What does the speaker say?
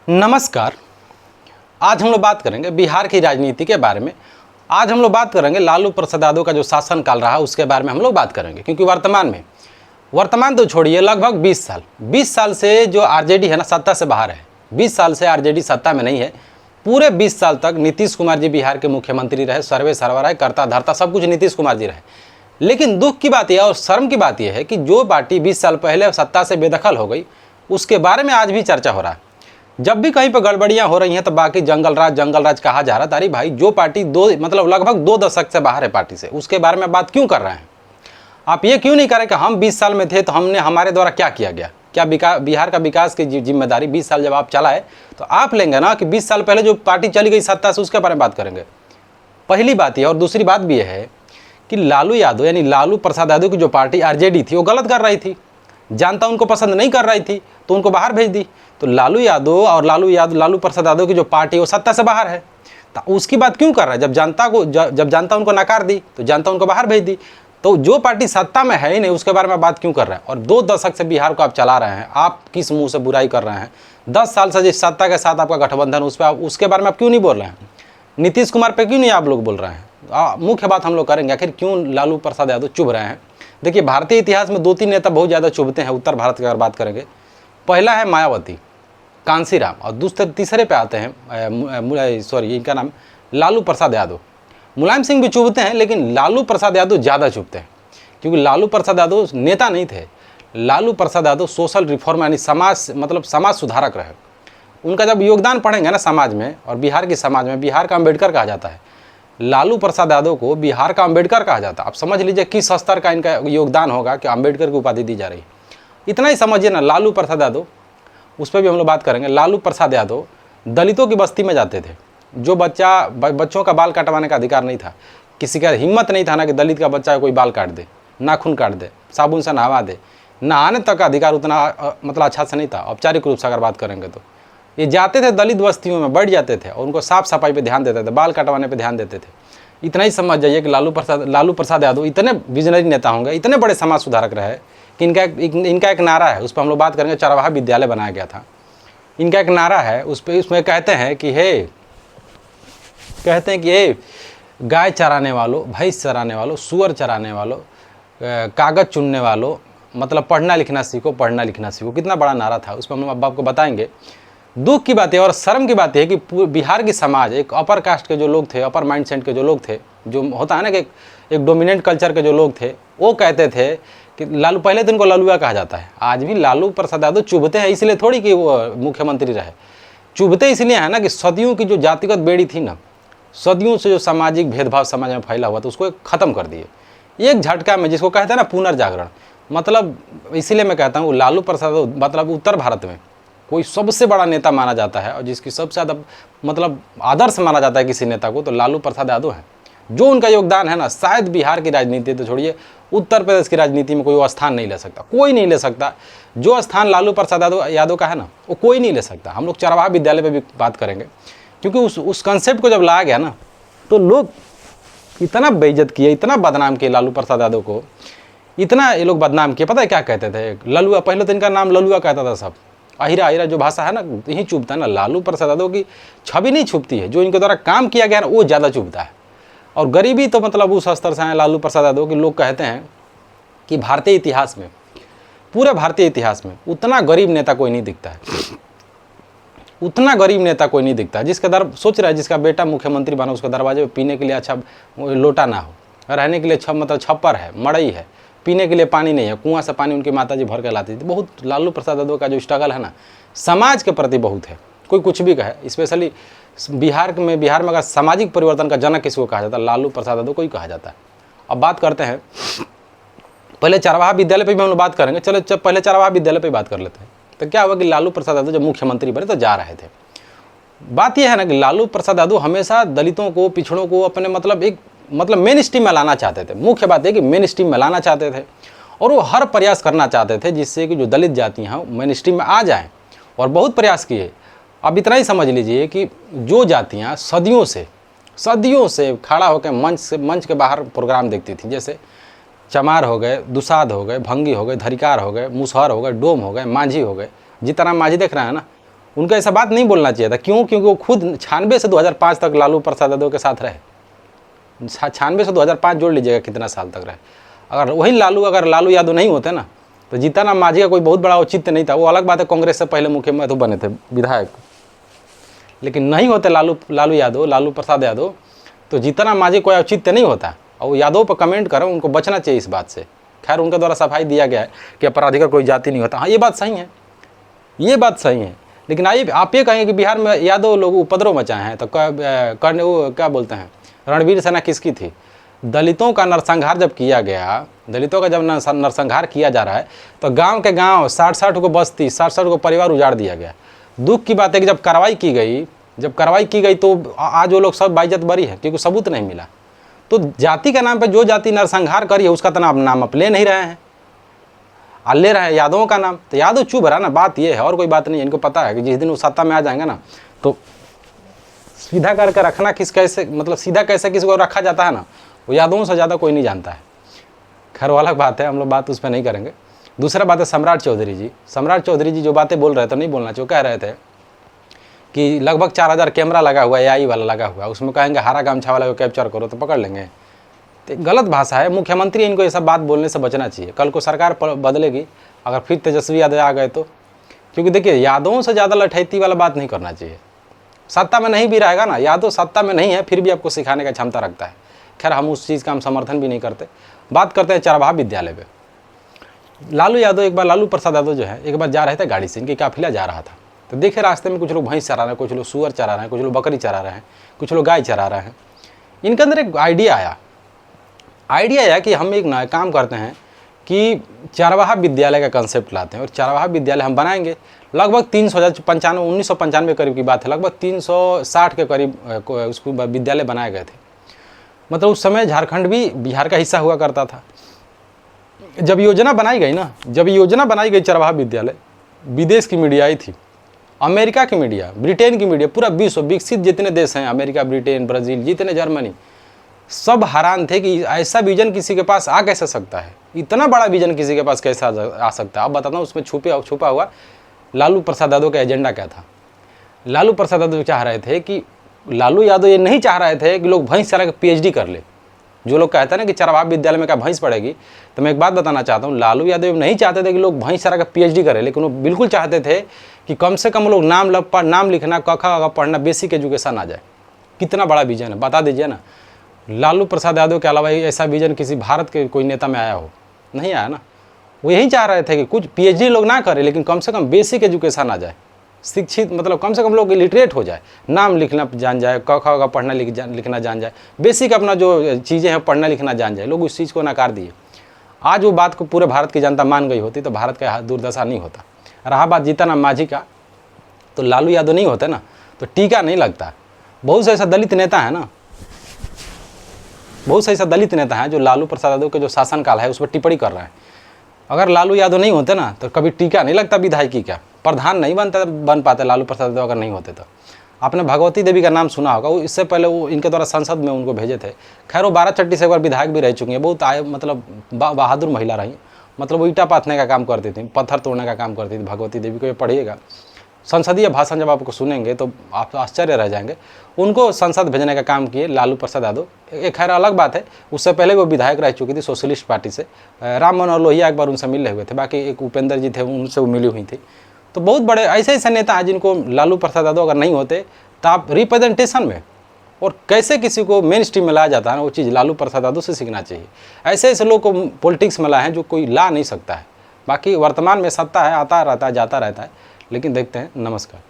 नमस्कार। आज हम लोग बात करेंगे बिहार की राजनीति के बारे में। आज हम लोग बात करेंगे लालू प्रसाद यादव का जो शासनकाल रहा उसके बारे में हम लोग बात करेंगे, क्योंकि वर्तमान तो छोड़िए, लगभग 20 साल से जो आरजेडी है ना सत्ता से बाहर है। 20 साल से आरजेडी सत्ता में नहीं है। पूरे 20 साल तक नीतीश कुमार जी बिहार के मुख्यमंत्री रहे, सर्वे सर्वा रहे, करता धरता सब कुछ नीतीश कुमार जी रहे। लेकिन दुख की बात यह और शर्म की बात यह है कि जो पार्टी 20 साल पहले सत्ता से बेदखल हो गई उसके बारे में आज भी चर्चा हो रहा है। जब भी कहीं पर गड़बड़ियां हो रही हैं तो बाकी जंगल राज कहा जा रहा था। अरे भाई, जो पार्टी लगभग 2 दशक से बाहर है पार्टी से, उसके बारे में बात क्यों कर रहे हैं? आप ये क्यों नहीं करें कि हम 20 साल में थे तो हमारे द्वारा क्या किया गया, क्या बिहार का विकास की जिम्मेदारी 20 साल जब आप चलाए तो आप लेंगे ना कि 20 साल पहले जो पार्टी चली गई सत्ता से उसके बारे में बात करेंगे। पहली बात यह, और दूसरी बात भी यह है कि लालू यादव यानी लालू प्रसाद यादव की जो पार्टी आरजेडी थी वो गलत कर रही थी। जनता उनको पसंद नहीं कर रही थी तो उनको बाहर भेज दी। तो लालू यादव और लालू प्रसाद यादव की जो पार्टी वो सत्ता से बाहर है, तो उसकी बात क्यों कर रहा है? जब जनता उनको नकार दी तो जनता उनको बाहर भेज दी। तो जो पार्टी सत्ता में है ही नहीं उसके बारे में बात क्यों कर रहा है? और 2 दशक से बिहार को आप चला रहे हैं, आप किस मुंह से बुराई कर रहे हैं? 10 साल से जिस सत्ता के साथ आपका गठबंधन उसके बारे में आप क्यों नहीं बोल रहे हैं? नीतीश कुमार पे क्यों नहीं आप लोग बोल रहे हैं? मुख्य बात हम लोग करेंगे, आखिर क्यों लालू प्रसाद यादव चुभ रहे हैं। देखिए, भारतीय इतिहास में 2-3 नेता बहुत ज़्यादा चुभते हैं उत्तर भारत की अगर बात करेंगे। पहला है मायावती, कांसीराम, और तीसरे पे आते हैं इनका नाम लालू प्रसाद यादव। मुलायम सिंह भी चुभते हैं लेकिन लालू प्रसाद यादव ज़्यादा चुभते हैं, क्योंकि लालू प्रसाद यादव नेता नहीं थे। लालू प्रसाद यादव सोशल रिफॉर्म यानी समाज सुधारक रहे। उनका जब योगदान पढ़ेंगे ना समाज में, और बिहार के समाज में बिहार का अम्बेडकर कहा जाता है। लालू प्रसाद यादव को बिहार का अम्बेडकर कहा जाता है। आप समझ लीजिए किस स्तर का इनका योगदान होगा कि अम्बेडकर की उपाधि दी जा रही है। इतना ही समझिए ना। लालू प्रसाद यादव, उस पर भी हम लोग बात करेंगे। लालू प्रसाद यादव दलितों की बस्ती में जाते थे। जो बच्चों का बाल कटवाने का अधिकार नहीं था, किसी का हिम्मत नहीं था ना कि दलित का बच्चा कोई बाल काट दे, नाखून काट दे, साबुन से नहवा दे, नहाने तक का अधिकार उतना अच्छा से नहीं था। औपचारिक रूप से अगर बात करेंगे तो ये जाते थे दलित बस्तियों में, बैठ जाते थे और उनको साफ सफाई पे ध्यान देते थे, बाल कटवाने पे ध्यान देते थे। इतना ही समझ जाइए कि लालू प्रसाद यादव इतने विजनरी नेता होंगे, इतने बड़े समाज सुधारक रहे कि इनका एक नारा है, उस पर हम लोग बात करेंगे। चरवाहा विद्यालय बनाया गया था। इनका एक नारा है, उसमें कहते हैं कि हे गाय चराने वालों, भैंस चराने वालों, सुअर चराने वालों, कागज़ चुनने वालों, मतलब पढ़ना लिखना सीखो, पढ़ना लिखना सीखो। कितना बड़ा नारा था, उस पर हम आपको बताएंगे। दुख की बात है और शर्म की बात है कि बिहार की समाज एक अपर कास्ट के जो लोग थे, अपर माइंड सेट के जो लोग थे, जो होता है ना कि एक डोमिनेंट कल्चर के जो लोग थे, वो कहते थे कि लालू, पहले तो इनको ललुआ कहा जाता है। आज भी लालू प्रसाद यादव चुभते हैं इसलिए थोड़ी कि वो मुख्यमंत्री रहे। चुभते इसलिए है ना कि सदियों की जो जातिगत बेड़ी थी ना, सदियों से जो सामाजिक भेदभाव समाज में फैला हुआ था उसको ख़त्म कर दिए एक झटका में, जिसको कहते हैं ना पुनर्जागरण। मतलब इसीलिए मैं कहता हूँ लालू प्रसाद मतलब उत्तर भारत में कोई सबसे बड़ा नेता माना जाता है और जिसकी सबसे ज़्यादा आदर्श माना जाता है किसी नेता को, तो लालू प्रसाद यादव है। जो उनका योगदान है ना, शायद बिहार की राजनीति तो छोड़िए, उत्तर प्रदेश की राजनीति में कोई वो स्थान नहीं ले सकता, कोई नहीं ले सकता। जो स्थान लालू प्रसाद यादव का है ना, वो कोई नहीं ले सकता। हम लोग चरवाहा विद्यालय पर भी बात करेंगे, क्योंकि उस कंसेप्ट को जब लाया गया ना तो लोग इतना बेइज्जत किए, इतना बदनाम किए लालू प्रसाद यादव को, इतना ये लोग बदनाम किए। पता है क्या कहते थे? ललुआ। पहले तो इनका नाम ललुआ कहता था सब। अहिरा जो भाषा है ना, यही चुभता है ना। लालू प्रसाद यादव की छवि नहीं छुपती है, जो इनके द्वारा काम किया गया ना वो ज़्यादा चुभता है। और गरीबी तो उस स्तर से है लालू प्रसाद यादव कि लोग कहते हैं कि भारतीय इतिहास में, पूरे भारतीय इतिहास में उतना गरीब नेता कोई नहीं दिखता है, उतना गरीब नेता कोई नहीं दिखता है। सोच रहा है जिसका बेटा मुख्यमंत्री बना, उसके दरवाजे पर पीने के लिए अच्छा लोटा ना हो, रहने के लिए छप्पर है, मड़ई है, पीने के लिए पानी नहीं है, कुआं से पानी उनकी माताजी भर के लाती थी। बहुत लालू प्रसाद यादव का जो स्ट्रगल है ना समाज के प्रति बहुत है। कोई कुछ भी कहे, स्पेशली बिहार में अगर सामाजिक परिवर्तन का जनक किसी को कहा जाता है, लालू प्रसाद यादव को ही कहा जाता है। अब बात करते हैं, पहले चरवाहा विद्यालय पर भी हम लोग बात करेंगे। चलो पहले चरवाहा विद्यालय पर बात कर लेते हैं। तो क्या हुआ कि लालू प्रसाद यादव जब मुख्यमंत्री बने तो जा रहे थे। बात यह है ना कि लालू प्रसाद यादव हमेशा दलितों को, पिछड़ों को अपने मेन स्ट्रीम में लाना चाहते थे। मुख्य बात है कि मेन स्ट्रीम में लाना चाहते थे और वो हर प्रयास करना चाहते थे जिससे कि जो दलित जातियाँ हैं मेन स्ट्रीम में आ जाएं, और बहुत प्रयास किए। अब इतना ही समझ लीजिए कि जो जातियाँ सदियों से खड़ा होकर मंच के बाहर प्रोग्राम देखती थी, जैसे चमार हो गए, दुसाध हो गए, भंगी हो गए, धरिकार हो गए, मुसहर हो गए, डोम हो गए, मांझी हो गए। जीतराम मांझी देख रहे हैं ना, उनको ऐसा बात नहीं बोलना चाहिए था। क्यों? क्योंकि वो खुद 96 से 2005 तक लालू प्रसाद यादव के साथ रहे। 96 से 2005 जोड़ लीजिएगा कितना साल तक रहे। अगर लालू यादव नहीं होते ना तो जीतन मांझी का कोई बहुत बड़ा औचित्य नहीं था। वो अलग बात है, कांग्रेस से पहले मुख्यमंत्री बने थे, विधायक, लेकिन नहीं होते लालू प्रसाद यादव तो जीतन मांझी कोई औचित्य नहीं होता। और वो यादव पर कमेंट करो, उनको बचना चाहिए इस बात से। खैर उनके द्वारा सफाई दिया गया है कि अपराधी का कोई जाति नहीं होता। हाँ, ये बात सही है, ये बात सही है। लेकिन आइए आप ये कहेंगे कि बिहार में यादव लोग उपद्रव मचाए हैं, तो वो क्या बोलते हैं, रणवीर सेना किसकी थी? दलितों का नरसंहार जब किया गया, दलितों का जब नरसंहार किया जा रहा है तो गांव के गांव 60-60 को बस्ती, 60-60 को परिवार उजाड़ दिया गया। दुख की बात है कि जब कार्रवाई की गई तो आज वो लोग सब बाइज्जत बरी है, क्योंकि सबूत नहीं मिला। तो जाति के नाम पर जो जाति नरसंहार करी है उसका तो नाम आप ले नहीं रहे हैं, ले रहे हैं यादवों का नाम। तो यादव चुप रहा ना, बात ये है और कोई बात नहीं है। इनको पता है कि जिस दिन वो सत्ता में आ जाएंगे ना तो सीधा करके रखना सीधा कैसे किसी को रखा जाता है ना, वो यादवों से ज़्यादा कोई नहीं जानता है। खैर वो अलग बात है, हम लोग बात उस पर नहीं करेंगे। दूसरा बात है सम्राट चौधरी जी जो बातें बोल रहे थे, नहीं बोलना चाहिए, कह रहे थे कि लगभग 4000 कैमरा लगा हुआ है, AI वाला लगा हुआ है, उसमें कहेंगे हरा गमछा वाला को कैप्चर करो तो पकड़ लेंगे। तो गलत भाषा है। मुख्यमंत्री इनको ये सब बात बोलने से बचना चाहिए। कल को सरकार बदलेगी, अगर फिर तेजस्वी यादव आ गए तो, क्योंकि देखिए यादवों से ज़्यादा लठैती वाला बात नहीं करना चाहिए। सत्ता में नहीं भी रहेगा ना, यादव सत्ता में नहीं है फिर भी आपको सिखाने का क्षमता रखता है। खैर हम उस चीज़ का हम समर्थन भी नहीं करते। बात करते हैं चरवाहा विद्यालय पे। लालू प्रसाद यादव जो है, एक बार जा रहे थे गाड़ी से, इनकी काफिला जा रहा था, तो देखे रास्ते में कुछ लोग भैंस चरा रहे हैं, कुछ लोग सुअर चरा रहे हैं, कुछ लोग बकरी चरा रहे हैं, कुछ लोग गाय चरा रहे हैं। इनके अंदर एक आइडिया आया कि हम एक नया काम करते हैं कि चरवाहा विद्यालय का कंसेप्ट लाते हैं और चरवाहा विद्यालय हम बनाएंगे। लगभग 1995 के करीब की बात है, लगभग 360 के करीब उसको विद्यालय बनाए गए थे। मतलब उस समय झारखंड भी बिहार का हिस्सा हुआ करता था। जब योजना बनाई गई चरवाहा विद्यालय, विदेश की मीडिया आई थी, अमेरिका की मीडिया, ब्रिटेन की मीडिया, पूरा विश्व, विकसित जितने देश हैं, अमेरिका, ब्रिटेन, ब्राज़ील, जितने, जर्मनी, सब हैरान थे कि ऐसा विजन किसी के पास आ कैसे सकता है, इतना बड़ा विजन किसी के पास कैसे आ सकता है। अब बताता हूँ उसमें छुपा हुआ लालू प्रसाद यादव का एजेंडा क्या था। लालू प्रसाद यादव चाह रहे थे कि लालू यादव ये नहीं चाह रहे थे कि लोग भैंस चरा के PhD कर ले। जो लोग कहते हैं ना कि चरवाहा विद्यालय में क्या भैंस पड़ेगी, तो मैं एक बात बताना चाहता हूँ, लालू यादव नहीं चाहते थे कि लोग भैंस चरा के PhD करें, लेकिन वो बिल्कुल चाहते थे कि कम से कम लोग नाम लिखना, क ख पढ़ना, बेसिक एजुकेशन आ जाए। कितना बड़ा विजन है, बता दीजिए ना। लालू प्रसाद यादव के अलावा ऐसा विजन किसी भारत के कोई नेता में आया हो? नहीं आया ना। वो यही चाह रहे थे कि कुछ PhD लोग ना करें, लेकिन कम से कम बेसिक एजुकेशन आ जाए, शिक्षित, मतलब कम से कम लोग लिटरेट हो जाए, नाम लिखना जान जाए, क ख पढ़ना लिखना जान जाए, बेसिक अपना जो चीज़ें हैं पढ़ना लिखना जान जाए। लोग उस चीज़ को नकार दिए। आज वो बात को पूरे भारत की जनता मान गई होती तो भारत का दुर्दशा नहीं होता। रहा बात जीतन राम मांझी का, तो लालू यादव नहीं होते ना तो टीका नहीं लगता। बहुत से ऐसा दलित नेता हैं जो लालू प्रसाद यादव के जो शासनकाल है उस पर टिप्पणी कर रहे हैं। अगर लालू यादव नहीं होते ना तो कभी टीका नहीं लगता विधायकी का, प्रधान नहीं बन पाते लालू प्रसाद यादव अगर नहीं होते तो। आपने भगवती देवी का नाम सुना होगा, वो इससे पहले वो इनके द्वारा संसद में उनको भेजे थे। खैर वो 12 चट्टी से एक बार विधायक भी रह चुकी हैं। बहुत मतलब बहादुर महिला रही, मतलब वो ईंटा पाथने का काम करती थी, पत्थर तोड़ने का काम करती थी भगवती देवी को। ये पढ़िएगा, संसदीय भाषण जब आपको सुनेंगे तो आप आश्चर्य रह जाएंगे। उनको संसद भेजने का काम किए लालू प्रसाद यादव। एक खैर अलग बात है, उससे पहले वो विधायक रह चुकी थी सोशलिस्ट पार्टी से। राम मनोहर लोहिया एक बार उनसे मिले हुए थे, बाकी एक उपेंद्र जी थे उनसे वो मिली हुई थी। तो बहुत बड़े ऐसे नेता हैं जिनको लालू प्रसाद यादव अगर नहीं होते तो आप रिप्रेजेंटेशन में और कैसे किसी को मेन स्ट्रीम में लाया जाता है ना, वो चीज़ लालू प्रसाद यादव से सीखना चाहिए। ऐसे लोग को पॉलिटिक्स में लाए हैं जो कोई ला नहीं सकता है। बाकी वर्तमान में सत्ता है, आता रहता है, जाता रहता है, लेकिन देखते हैं। नमस्कार।